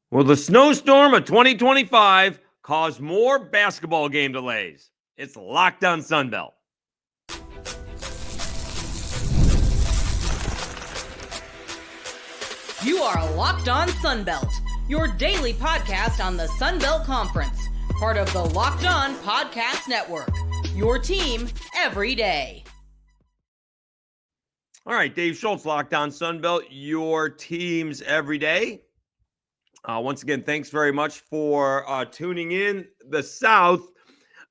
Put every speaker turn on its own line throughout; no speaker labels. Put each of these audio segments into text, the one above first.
Will the snowstorm of 2025 cause more basketball game delays? It's Locked On Sunbelt.
You are Locked On Sunbelt, your daily podcast on the Sunbelt Conference, part of the Locked On Podcast Network, your team every day.
All right, Dave Schultz, Locked On Sunbelt, your teams every day. Once again, thanks very much for tuning in. The South,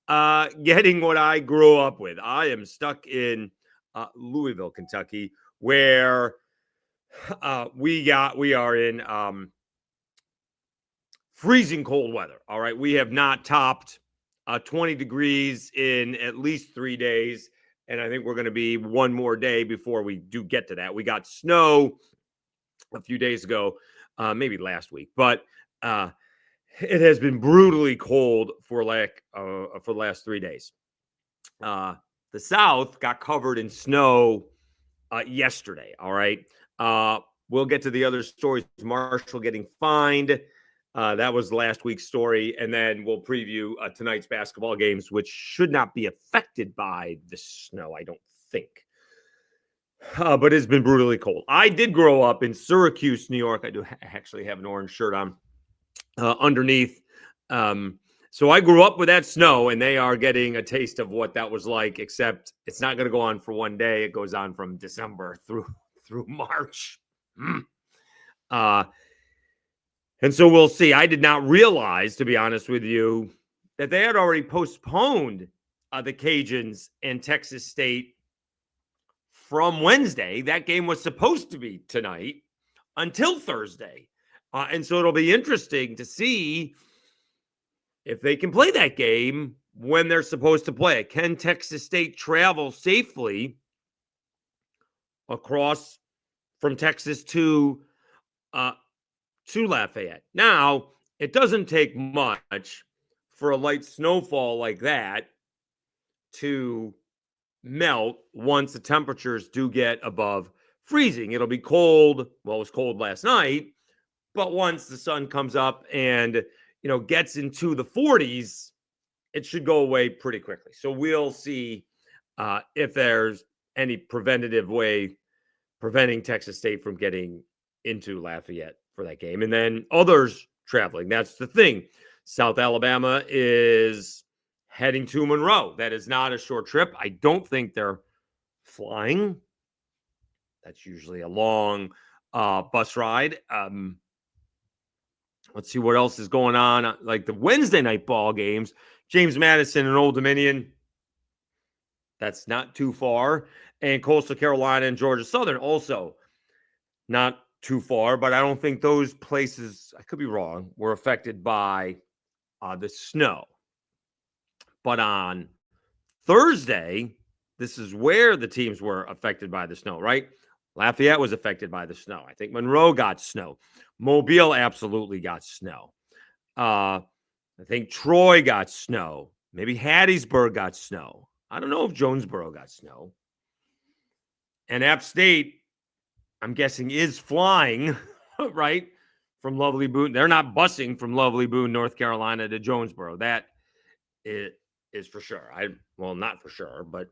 getting what I grew up with. I am stuck in Louisville, Kentucky, where we are in freezing cold weather. All right, we have not topped 20 degrees in at least 3 days, and I think we're going to be one more day before we do get to that. We got snow a few days ago. Maybe last week, but it has been brutally cold for the last 3 days. The South got covered in snow yesterday. All right. We'll get to the other stories. Marshall getting fined. That was last week's story. And then we'll preview tonight's basketball games, which should not be affected by the snow, I don't think. But it's been brutally cold. I did grow up in Syracuse, New York. I do actually have an orange shirt on underneath. So I grew up with that snow, and they are getting a taste of what that was like, except it's not going to go on for one day. It goes on from December through March. And so we'll see. I did not realize, to be honest with you, that they had already postponed the Cajuns and Texas State from Wednesday. That game was supposed to be tonight until Thursday. And so it'll be interesting to see if they can play that game when they're supposed to play it. Can Texas State travel safely across from Texas to Lafayette? Now, it doesn't take much for a light snowfall like that to melt once the temperatures do get above freezing. It'll be cold. Well, it was cold last night, but once the sun comes up and, gets into the 40s, it should go away pretty quickly. So we'll see if there's any preventative way preventing Texas State from getting into Lafayette for that game. And then others traveling. That's the thing. South Alabama is heading to Monroe. That is not a short trip. I don't think they're flying. That's usually a long bus ride. Let's see what else is going on. Like the Wednesday night ball games, James Madison and Old Dominion. That's not too far. And Coastal Carolina and Georgia Southern also not too far. But I don't think those places, I could be wrong, were affected by the snow. But on Thursday, this is where the teams were affected by the snow, right? Lafayette was affected by the snow. I think Monroe got snow. Mobile absolutely got snow. I think Troy got snow. Maybe Hattiesburg got snow. I don't know if Jonesboro got snow. And App State, I'm guessing, is flying, right, from Lovely Boone. They're not busing from Lovely Boone, North Carolina to Jonesboro. That is for sure. Not for sure, but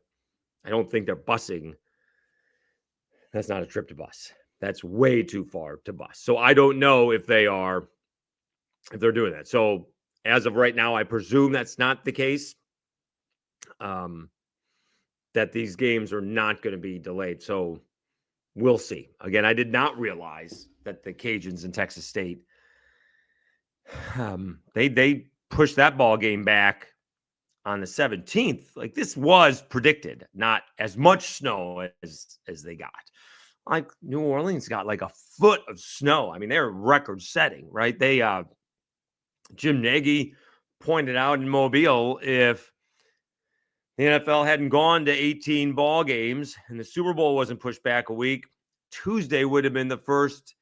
I don't think they're busing. That's not a trip to bus. That's way too far to bus. So I don't know if they're doing that. So as of right now, I presume that's not the case. That these games are not going to be delayed. So we'll see. Again, I did not realize that the Cajuns and Texas State, they pushed that ball game back on the 17th. Like, this was predicted, not as much snow as they got. Like, New Orleans got like a foot of snow. I mean, they're record setting, right? They Jim Nagy pointed out in Mobile, if the NFL hadn't gone to 18 ball games and the Super Bowl wasn't pushed back a week, Tuesday would have been the first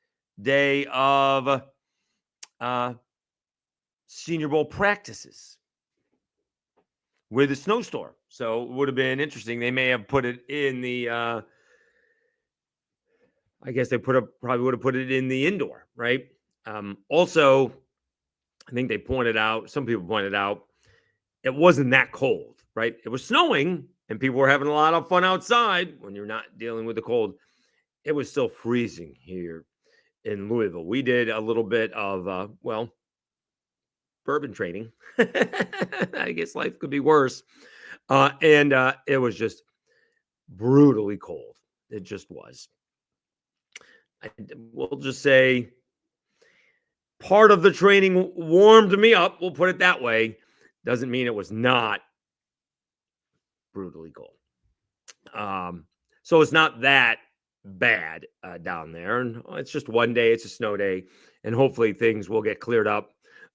day of Senior Bowl practices with a snowstorm. So it would have been interesting. They may have put it in the I guess they probably would have put it in the indoor, right? Also, I think some people pointed out, it wasn't that cold, right? It was snowing and people were having a lot of fun outside when you're not dealing with the cold. It was still freezing here in Louisville. We did a little bit of, bourbon trading. I guess life could be worse. And it was just brutally cold. It just was. We'll just say part of the training warmed me up. We'll put it that way. Doesn't mean it was not brutally cold. So it's not that bad down there. And it's just one day. It's a snow day. And hopefully things will get cleared up.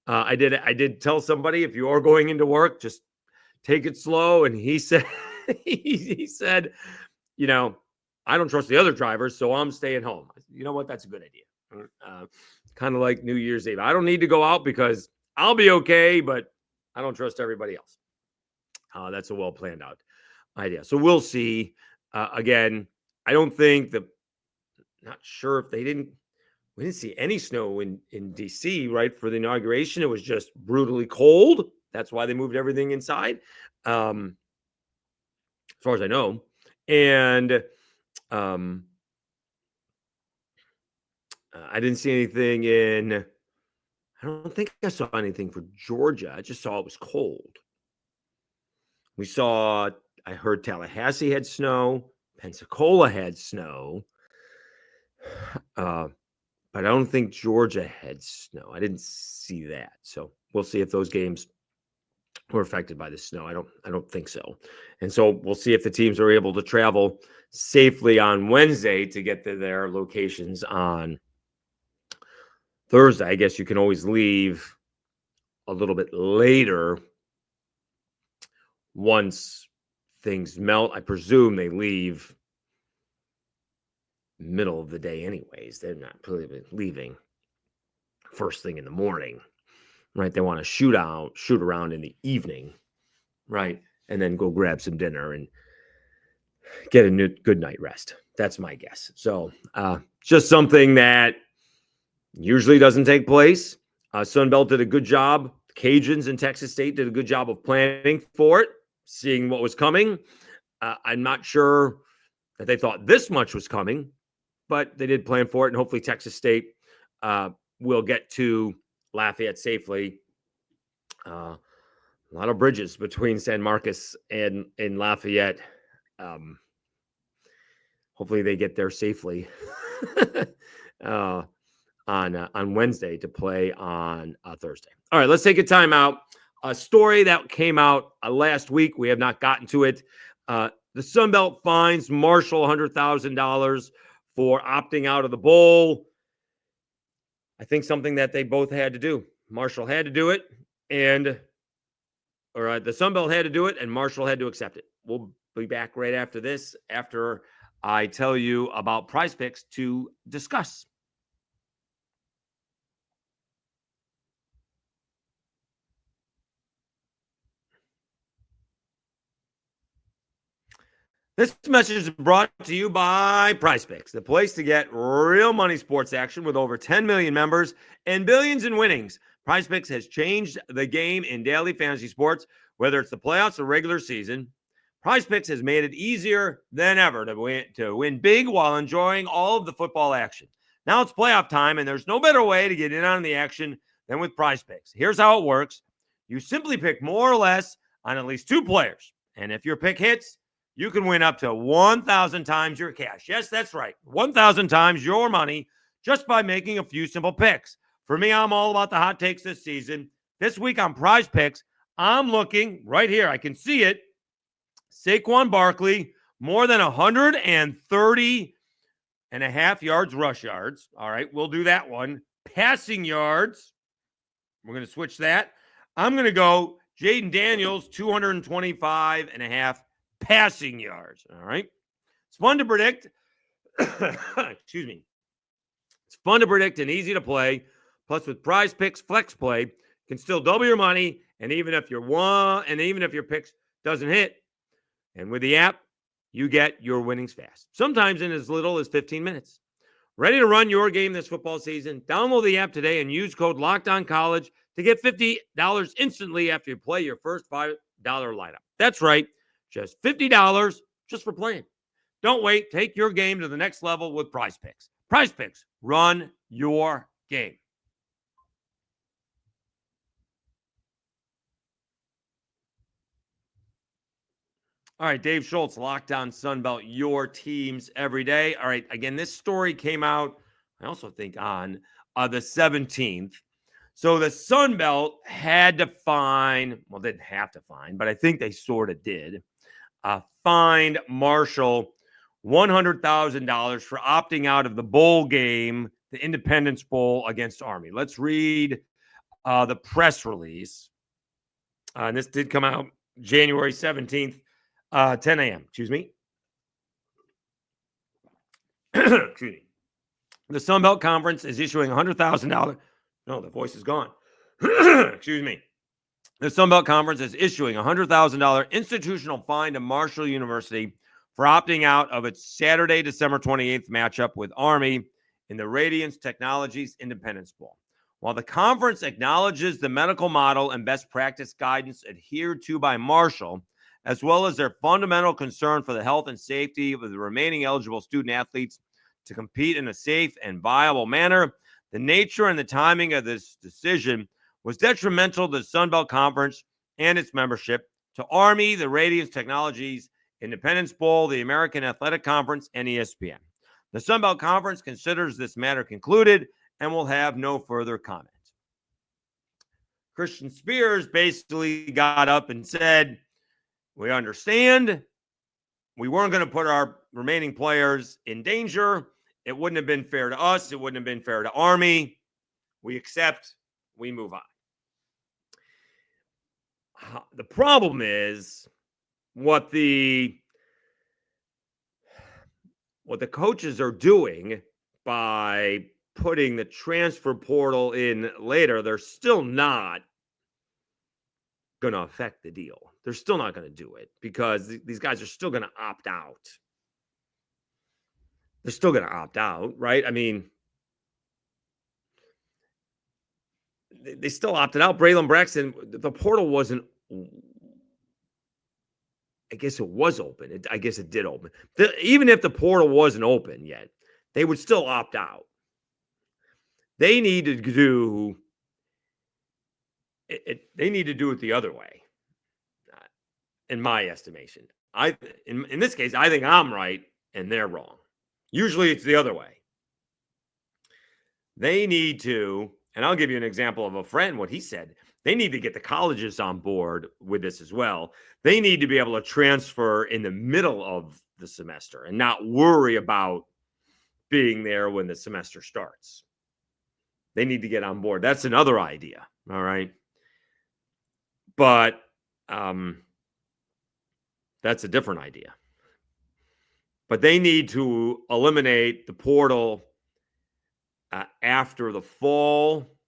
I did tell somebody, if you are going into work, just take it slow. And he said, he said, I don't trust the other drivers, so I'm staying home. You know what? That's a good idea. Kind of like New Year's Eve. I don't need to go out because I'll be okay, but I don't trust everybody else. That's a well-planned out idea. So we'll see. Again, I don't think not sure if we didn't see any snow in DC, right? For the inauguration, it was just brutally cold. That's why they moved everything inside. As far as I know. And I didn't see anything I don't think I saw anything for Georgia. I just saw it was cold. I heard Tallahassee had snow, Pensacola had snow, but I don't think Georgia had snow. I didn't see that. So we'll see if those games were affected by the snow. I don't think so. And so we'll see if the teams are able to travel safely on Wednesday to get to their locations on Thursday. I guess you can always leave a little bit later once things melt. I presume they leave middle of the day anyways. They're not really leaving first thing in the morning, right? They want to shoot around in the evening, right? And then go grab some dinner and get a good night rest. That's my guess. So just something that usually doesn't take place. Sunbelt did a good job. Cajuns in Texas State did a good job of planning for it, seeing what was coming. I'm not sure that they thought this much was coming, but they did plan for it. And hopefully Texas State will get to Lafayette safely. A lot of bridges between San Marcos and Lafayette. Hopefully they get there safely on Wednesday to play on Thursday. All right, let's take a timeout. A story that came out last week. We have not gotten to it. The Sunbelt fines Marshall $100,000 for opting out of the bowl. I think something that they both had to do. Marshall had to do it, the Sunbelt had to do it, and Marshall had to accept it. We'll be back right after this, after I tell you about Prize Picks to discuss. This message is brought to you by Prize Picks, the place to get real money sports action with over 10 million members and billions in winnings. Prize Picks has changed the game in daily fantasy sports, whether it's the playoffs or regular season. Prize Picks has made it easier than ever to win big while enjoying all of the football action. Now it's playoff time, and there's no better way to get in on the action than with Prize Picks. Here's how it works. You simply pick more or less on at least two players, and if your pick hits, you can win up to 1,000 times your cash. Yes, that's right. 1,000 times your money just by making a few simple picks. For me, I'm all about the hot takes this season. This week on Prize Picks, I'm looking right here. I can see it. Saquon Barkley, more than 130 and a half yards, rush yards. All right, we'll do that one. Passing yards. We're going to switch that. I'm going to go Jaden Daniels, 225 and a half passing yards. All right. It's fun to predict. Excuse me. It's fun to predict and easy to play. Plus, with Prize Picks Flex Play, you can still double your money. And even if your picks doesn't hit, and with the app, you get your winnings fast. Sometimes in as little as 15 minutes. Ready to run your game this football season? Download the app today and use code LOCKEDONCollege to get $50 instantly after you play your first $5 lineup. That's right, just $50 just for playing. Don't wait. Take your game to the next level with Prize Picks. Prize Picks, run your game. All right, Dave Schultz, Lockdown Sunbelt, your teams every day. All right, again, this story came out, I also think, on the 17th. So the Sunbelt had to find, well, didn't have to find, but I think they sort of did, find Marshall $100,000 for opting out of the bowl game, the Independence Bowl against Army. Let's read the press release. And this did come out January 17th. 10 a.m. Excuse me. Excuse me. The Sunbelt Conference is issuing $100,000. No, the voice is gone. Excuse me. The Sunbelt Conference is issuing $100,000 institutional fine to Marshall University for opting out of its Saturday, December 28th matchup with Army in the Radiance Technologies Independence Bowl. While the conference acknowledges the medical model and best practice guidance adhered to by Marshall, as well as their fundamental concern for the health and safety of the remaining eligible student athletes to compete in a safe and viable manner, the nature and the timing of this decision was detrimental to the Sunbelt Conference and its membership, to Army, the Radiance Technologies, Independence Bowl, the American Athletic Conference, and ESPN. The Sunbelt Conference considers this matter concluded and will have no further comment. Christian Spears basically got up and said, we understand. We weren't going to put our remaining players in danger. It wouldn't have been fair to us. It wouldn't have been fair to Army. We accept. We move on. The problem is what the coaches are doing by putting the transfer portal in later. They're still not going to affect the deal. They're still not going to do it because these guys are still going to opt out. They're still going to opt out, right? I mean, they still opted out. Braylon Braxton, the portal wasn't, I guess it was open. I guess it did open. Even if the portal wasn't open yet, they would still opt out. They need to do it. They need to do it the other way. In my estimation, in this case, I think I'm right and they're wrong. Usually it's the other way. They need to, and I'll give you an example of a friend, what he said. They need to get the colleges on board with this as well. They need to be able to transfer in the middle of the semester and not worry about being there when the semester starts. They need to get on board. That's another idea. All right. But, that's a different idea. But they need to eliminate the portal after the fall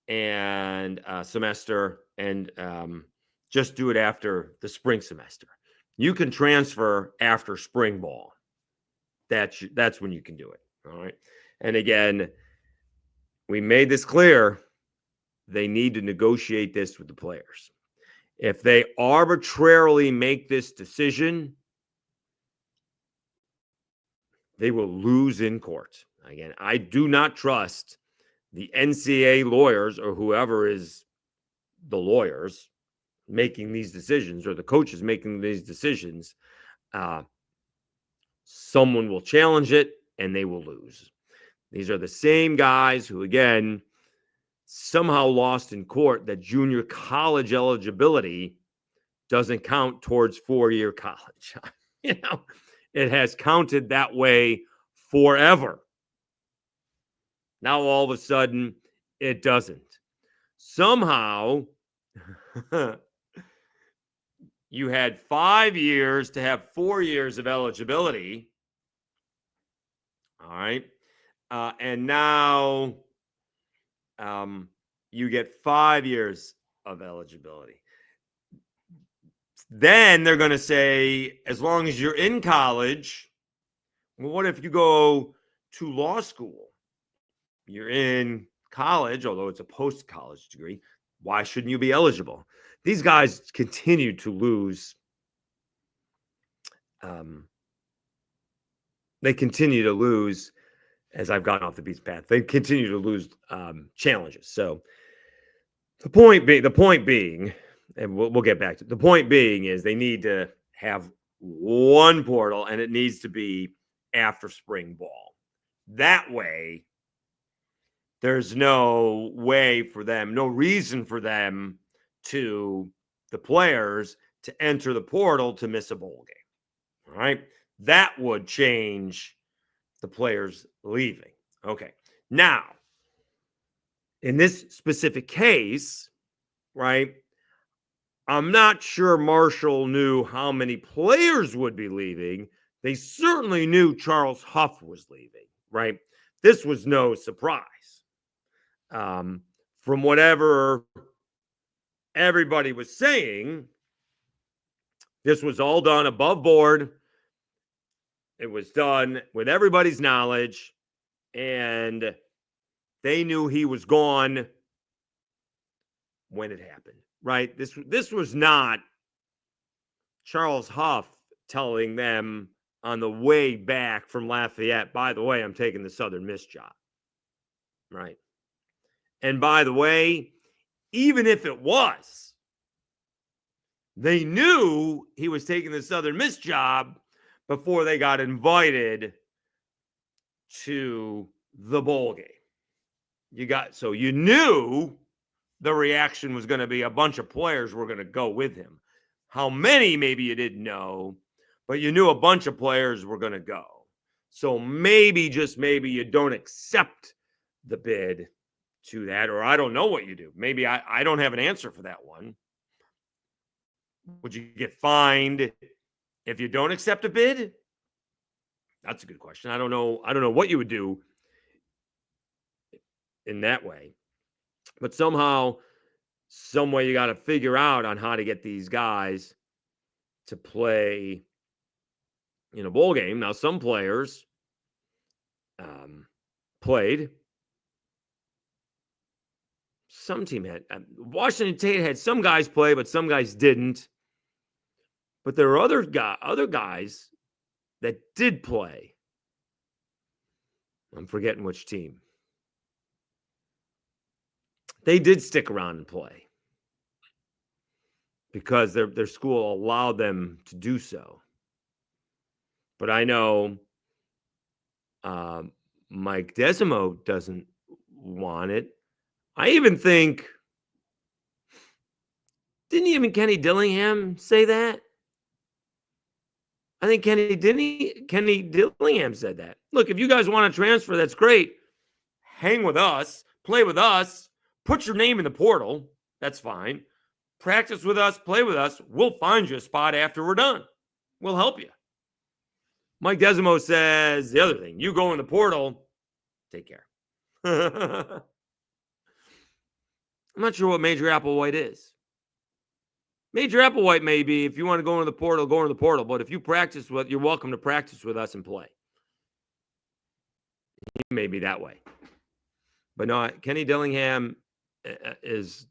and semester and just do it after the spring semester. You can transfer after spring ball. That's when you can do it. All right. And again, we made this clear. They need to negotiate this with the players. If they arbitrarily make this decision, they will lose in court. Again, I do not trust the NCAA lawyers or whoever is the lawyers making these decisions or the coaches making these decisions. Someone will challenge it and they will lose. These are the same guys who, again, somehow lost in court that junior college eligibility doesn't count towards 4-year college. It has counted that way forever. Now, all of a sudden, it doesn't. Somehow, you had 5 years to have 4 years of eligibility. All right. And now you get 5 years of eligibility. Then they're going to say, as long as you're in college, well, what if you go to law school. You're in college, although it's a post-college degree. Why shouldn't you be eligible? These guys continue to lose. They continue to lose as I've gotten off the beaten path. They continue to lose challenges. So the point being, and we'll get back to it. The point being is they need to have one portal, and it needs to be after spring ball. That way, there's no way for them, no reason for them to, the players, to enter the portal to miss a bowl game. All right. That would change the players leaving. Okay. Now, in this specific case, right, I'm not sure Marshall knew how many players would be leaving. They certainly knew Charles Huff was leaving, right? This was no surprise. From whatever everybody was saying, this was all done above board. It was done with everybody's knowledge, and they knew he was gone when it happened, right? This was not Charles Huff telling them on the way back from Lafayette, by the way, I'm taking the Southern Miss job, right? And by the way, even if it was, they knew he was taking the Southern Miss job before they got invited to the bowl game. So you knew the reaction was going to be a bunch of players were going to go with him. How many, maybe you didn't know, but you knew a bunch of players were going to go. So maybe, just maybe, you don't accept the bid to that, or I don't know what you do. Maybe I don't have an answer for that one. Would you get fined if you don't accept a bid? That's a good question. I don't know what you would do in that way. But somehow, some way, you got to figure out on how to get these guys to play in a bowl game. Now, some players played. Some team had. Washington State had some guys play, but some guys didn't. But there are other guys that did play. I'm forgetting which team. They did stick around and play because their school allowed them to do so. But I know Mike Desimo doesn't want it. I even think, didn't even Kenny Dillingham say that? I think Kenny Dillingham said that. Look, if you guys want to transfer, that's great. Hang with us, play with us, put your name in the portal. That's fine. Practice with us, play with us. We'll find you a spot after we're done. We'll help you. Mike Desimo says the other thing. You go in the portal, take care. I'm not sure what Major Applewhite is. Major Applewhite may be, if you want to go into the portal, go into the portal. But if you practice with, you're welcome to practice with us and play. He may be that way. But no, Kenny Dillingham is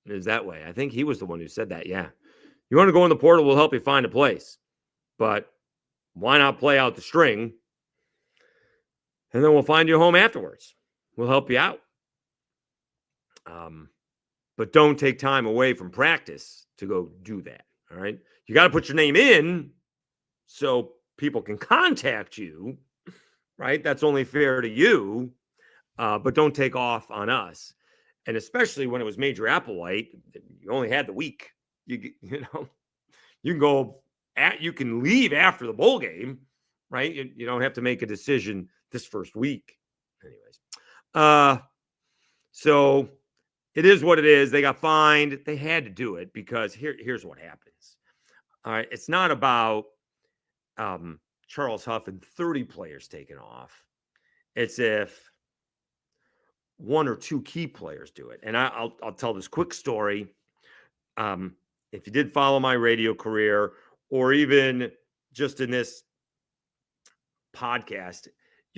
that way. I think he was the one who said that, yeah. You want to go in the portal, we'll help you find a place. But why not play out the string? And then we'll find you a home afterwards. We'll help you out. But don't take time away from practice to go do that, all right? You got to put your name in so people can contact you, right? That's only fair to you, but don't take off on us. And especially when it was Major Applewhite, you only had the week. You can leave after the bowl game, right? You don't have to make a decision this first week. Anyways, so it is what it is. They got fined. They had to do it because here's what happens. All right. It's not about Charles Huff and 30 players taken off. It's if one or two key players do it. And I'll tell this quick story. If you did follow my radio career or even just in this podcast,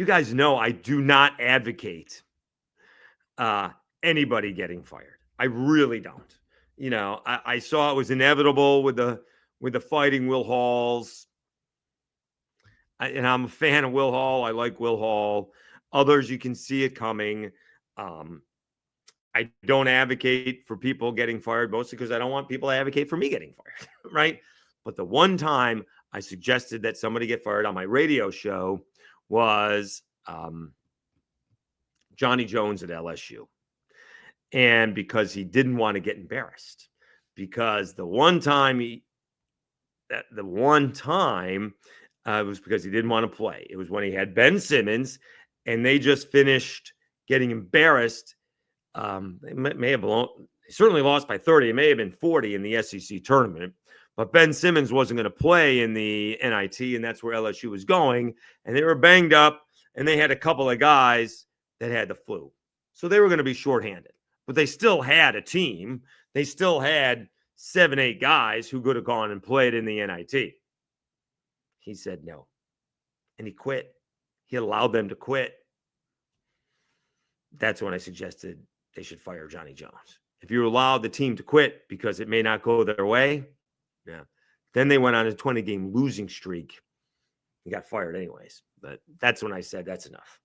you guys know I do not advocate anybody getting fired. I really don't. I saw it was inevitable with the fighting Will Halls. And I'm a fan of Will Hall. I like Will Hall. Others, you can see it coming. I don't advocate for people getting fired, mostly because I don't want people to advocate for me getting fired, right? But the one time I suggested that somebody get fired on my radio show was Johnny Jones at LSU. And because he didn't want to get embarrassed. Because the one time it was because he didn't want to play. It was when he had Ben Simmons, and they just finished getting embarrassed. They may have certainly lost by 30. It may have been 40 in the SEC tournament. But Ben Simmons wasn't going to play in the NIT, and that's where LSU was going. And they were banged up, and they had a couple of guys that had the flu. So they were going to be shorthanded. But they still had a team. They still had 7-8 guys who could have gone and played in the NIT. He said no. And he quit. He allowed them to quit. That's when I suggested they should fire Johnny Jones. If you allow the team to quit because it may not go their way, yeah. Then they went on a 20-game losing streak. He got fired anyways. But that's when I said that's enough.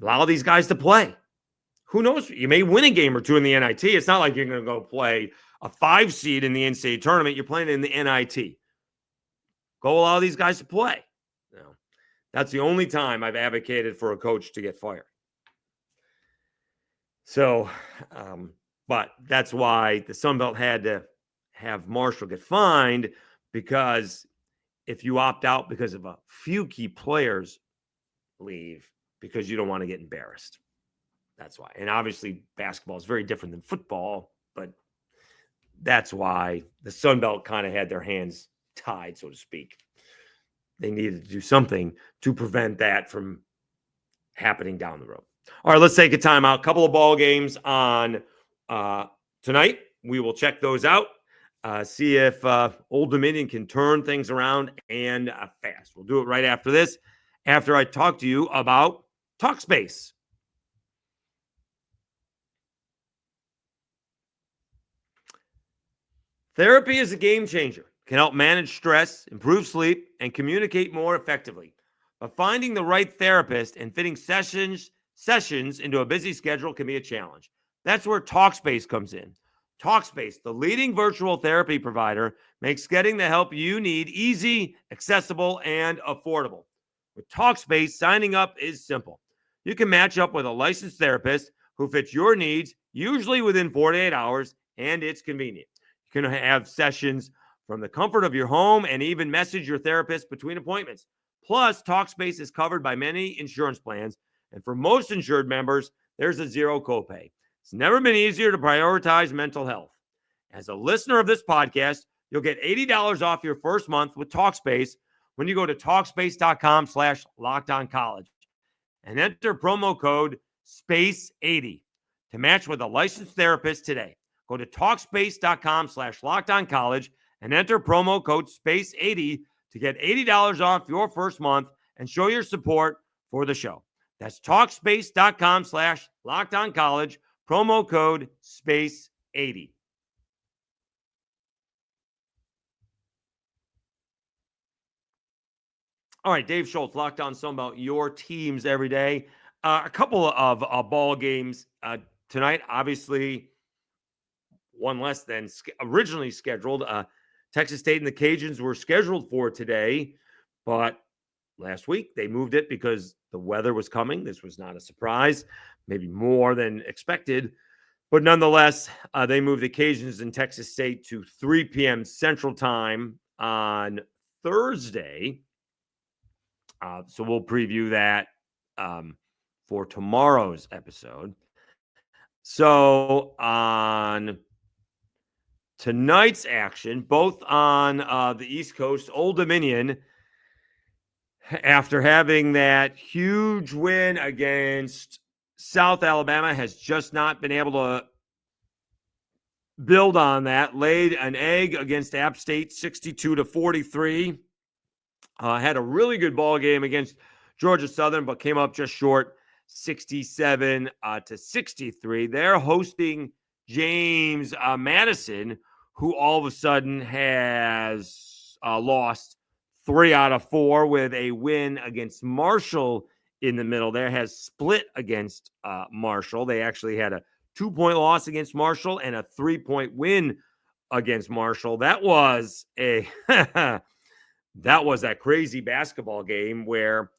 Allow these guys to play. Who knows? You may win a game or two in the NIT. It's not like you're going to go play a 5 seed in the NCAA tournament. You're playing in the NIT. Go allow these guys to play. That's the only time I've advocated for a coach to get fired. So, but that's why the Sunbelt had to have Marshall get fined, because if you opt out because of a few key players leave because you don't want to get embarrassed. That's why. And obviously basketball is very different than football, but that's why the Sunbelt kind of had their hands tied, so to speak. They needed to do something to prevent that from happening down the road. All right, let's take a timeout. A couple of ball games on tonight. We will check those out. See if Old Dominion can turn things around and fast. We'll do it right after this, after I talk to you about Talkspace. Therapy is a game changer. It can help manage stress, improve sleep, and communicate more effectively. But finding the right therapist and fitting sessions into a busy schedule can be a challenge. That's where Talkspace comes in. Talkspace, the leading virtual therapy provider, makes getting the help you need easy, accessible, and affordable. With Talkspace, signing up is simple. You can match up with a licensed therapist who fits your needs, usually within 48 hours, and it's convenient. You can have sessions from the comfort of your home and even message your therapist between appointments. Plus, Talkspace is covered by many insurance plans, and for most insured members, there's a zero copay. It's never been easier to prioritize mental health. As a listener of this podcast, you'll get $80 off your first month with Talkspace when you go to Talkspace.com/LockedOnCollege and enter promo code SPACE80 to match with a licensed therapist today. Go to Talkspace.com/LockedOnCollege and enter promo code SPACE80 to get $80 off your first month and show your support for the show. That's Talkspace.com/LockedOnCollege, promo code SPACE80. All right, Dave Schultz, Locked On Sunbelt, your teams every day. A couple of ball games tonight, obviously one less than originally scheduled. Texas State and the Cajuns were scheduled for today, but last week they moved it because the weather was coming. This was not a surprise, maybe more than expected. But nonetheless, they moved the Cajuns and Texas State to 3 p.m. Central Time on Thursday. So we'll preview that for tomorrow's episode. So on tonight's action, both on the East Coast, Old Dominion, after having that huge win against South Alabama, has just not been able to build on that. Laid an egg against App State, 62-43. Had a really good ball game against Georgia Southern, but came up just short, 67 to 63. They're hosting James Madison, who all of a sudden has lost 3 out of 4 with a win against Marshall in the middle there, has split against Marshall. They actually had a 2-point loss against Marshall and a 3-point win against Marshall. That was that crazy basketball game where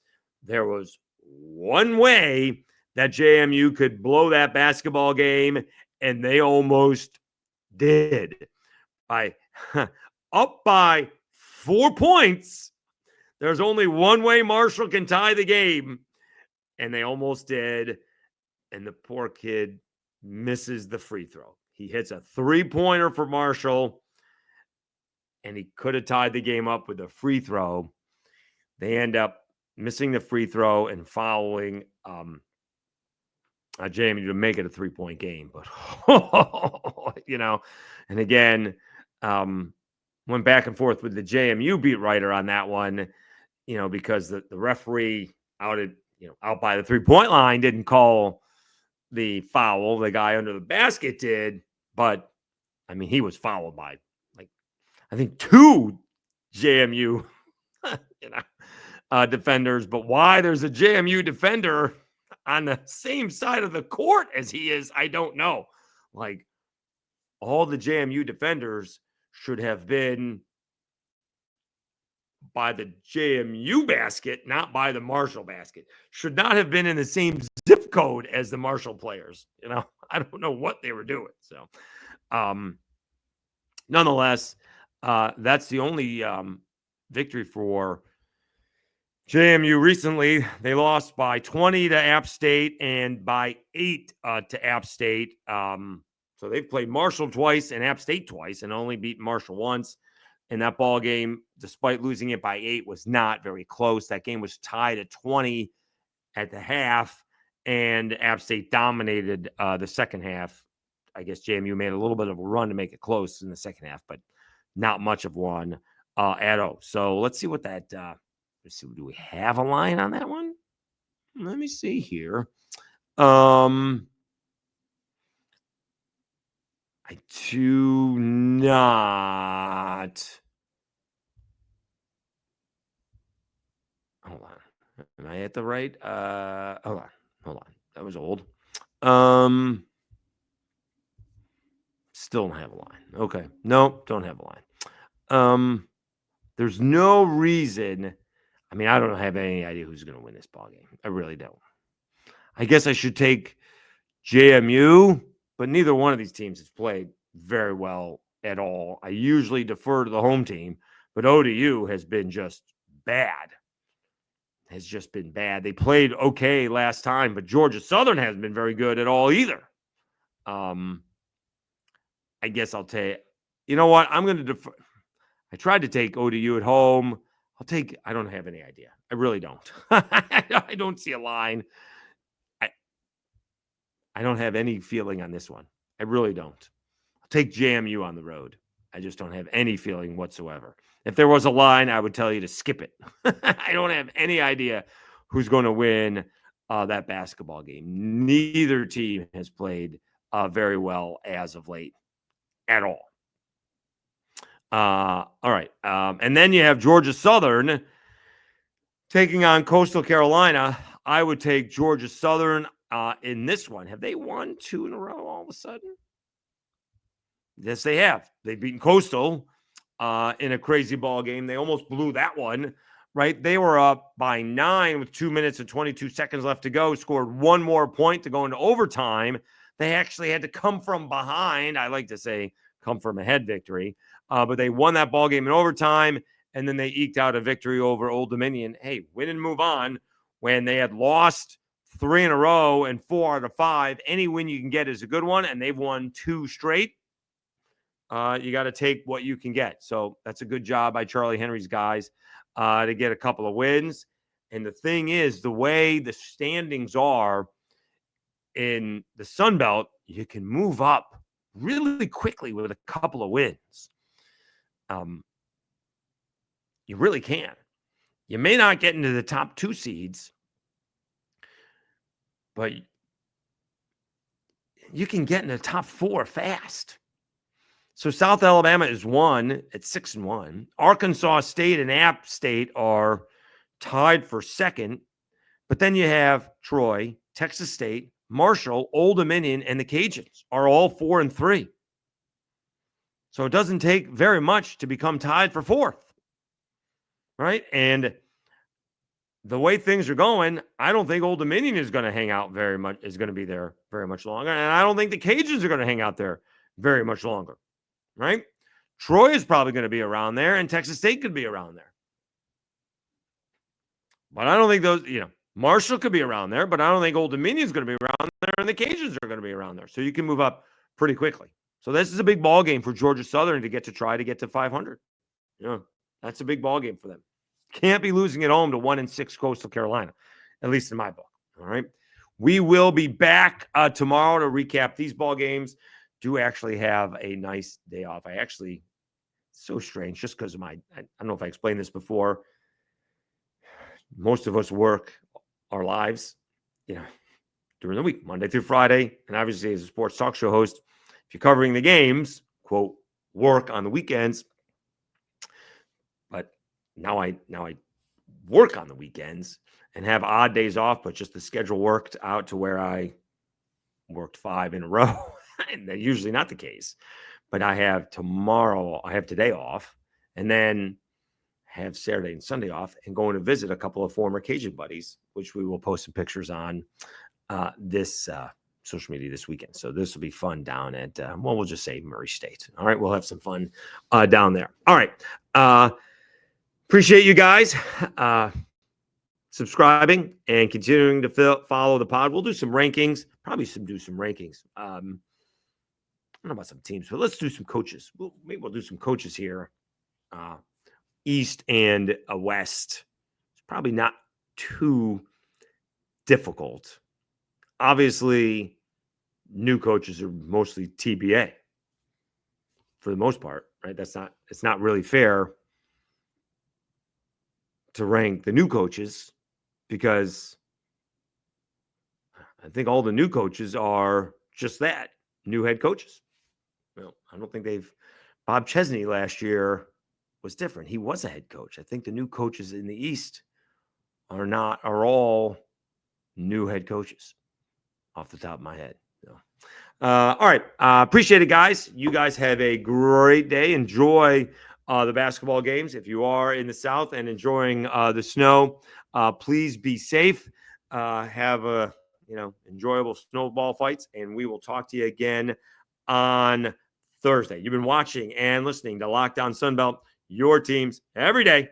there was one way that JMU could blow that basketball game, and they almost did. Up by 4 points. There's only one way Marshall can tie the game, and they almost did. And the poor kid misses the free throw. He hits a 3-pointer for Marshall, and he could have tied the game up with a free throw. They end up missing the free throw and fouling JMU to make it a 3-point game. But, and again, went back and forth with the JMU beat writer on that one, because the referee out by the 3-point line didn't call the foul. The guy under the basket did, but I mean, he was fouled by I think 2 JMU, defenders. But why there's a JMU defender on the same side of the court as he is, I don't know. All the JMU defenders should have been by the JMU basket, not by the Marshall basket. Should not have been in the same zip code as the Marshall players. I don't know what they were doing. So, nonetheless, that's the only victory for JMU recently. They lost by 20 to App State and by 8 to App State. So they've played Marshall twice and App State twice and only beat Marshall once. And that ball game, despite losing it by 8, was not very close. That game was tied at 20 at the half, and App State dominated the second half. I guess JMU made a little bit of a run to make it close in the second half, but not much of one at all. So let's see what that let's see. Do we have a line on that one? Let me see here. I do not. Hold on. Am I at the right? Hold on. That was old. Still don't have a line. Okay. Nope, don't have a line. There's no reason. I mean, I don't have any idea who's going to win this ball game. I really don't. I guess I should take JMU, but neither one of these teams has played very well at all. I usually defer to the home team, but ODU has been just bad. They played okay last time, but Georgia Southern hasn't been very good at all either. I guess I'll take, you know what? I'm going to defer. I tried to take ODU at home. I don't have any idea. I really don't. I don't see a line. I don't have any feeling on this one. I really don't. I'll take JMU on the road. I just don't have any feeling whatsoever. If there was a line, I would tell you to skip it. I don't have any idea who's going to win that basketball game. Neither team has played very well as of late at all. All right. And then you have Georgia Southern taking on Coastal Carolina. I would take Georgia Southern in this one. Have they won 2 in a row all of a sudden? Yes, they have. They've beaten Coastal in a crazy ball game. They almost blew that one, right? They were up by 9 with 2 minutes and 22 seconds left to go, scored one more point to go into overtime. They actually had to come from behind. I like to say come from ahead victory, but they won that ball game in overtime, and then they eked out a victory over Old Dominion. Hey, win and move on. When they had lost 3 in a row and 4 out of 5, any win you can get is a good one, and they've won 2 straight. You got to take what you can get. So that's a good job by Charlie Henry's guys to get a couple of wins. And the thing is, the way the standings are in the Sunbelt, you can move up really quickly with a couple of wins. You really can. You may not get into the top 2 seeds, but you can get in the top 4 fast. So South Alabama is 1 at 6-1. Arkansas State and App State are tied for second. But then you have Troy, Texas State, Marshall, Old Dominion, and the Cajuns are all 4-3. So it doesn't take very much to become tied for 4th. Right? And the way things are going, I don't think Old Dominion is going to hang out very much, is going to be there very much longer. And I don't think the Cajuns are going to hang out there very much longer. Right? Troy is probably going to be around there, and Texas State could be around there. But I don't think those, Marshall could be around there, but I don't think Old Dominion is going to be around there, and the Cajuns are going to be around there. So you can move up pretty quickly. So this is a big ball game for Georgia Southern to try to get to 500. That's a big ball game for them. Can't be losing at home to 1-6 Coastal Carolina, at least in my book. All right. We will be back tomorrow to recap these ball games. Do actually have a nice day off. So strange, just because of I don't know if I explained this before. Most of us work our lives, during the week, Monday through Friday. And obviously, as a sports talk show host, if you're covering the games, quote, work on the weekends. But now I work on the weekends and have odd days off, but just the schedule worked out to where I worked 5 in a row. And that's usually not the case. But I have today off, and then have Saturday and Sunday off, and going to visit a couple of former Cajun buddies, which we will post some pictures on this social media this weekend. So this will be fun down at, we'll just say Murray State. All right. We'll have some fun down there. All right. Appreciate you guys subscribing and continuing to follow the pod. We'll do some rankings, do some rankings. I don't know about some teams, but let's do some coaches. Maybe we'll do some coaches here. East and West. It's probably not too difficult. Obviously, new coaches are mostly TBA for the most part, right? It's not really fair to rank the new coaches, because I think all the new coaches are just that, new head coaches. Well, I don't think Bob Chesney last year was different. He was a head coach. I think the new coaches in the East are all new head coaches off the top of my head. So, all right. Appreciate it, guys. You guys have a great day. Enjoy the basketball games. If you are in the South and enjoying the snow, please be safe. Have a enjoyable snowball fights, and we will talk to you again on Thursday. You've been watching and listening to Locked On Sunbelt, your teams every day.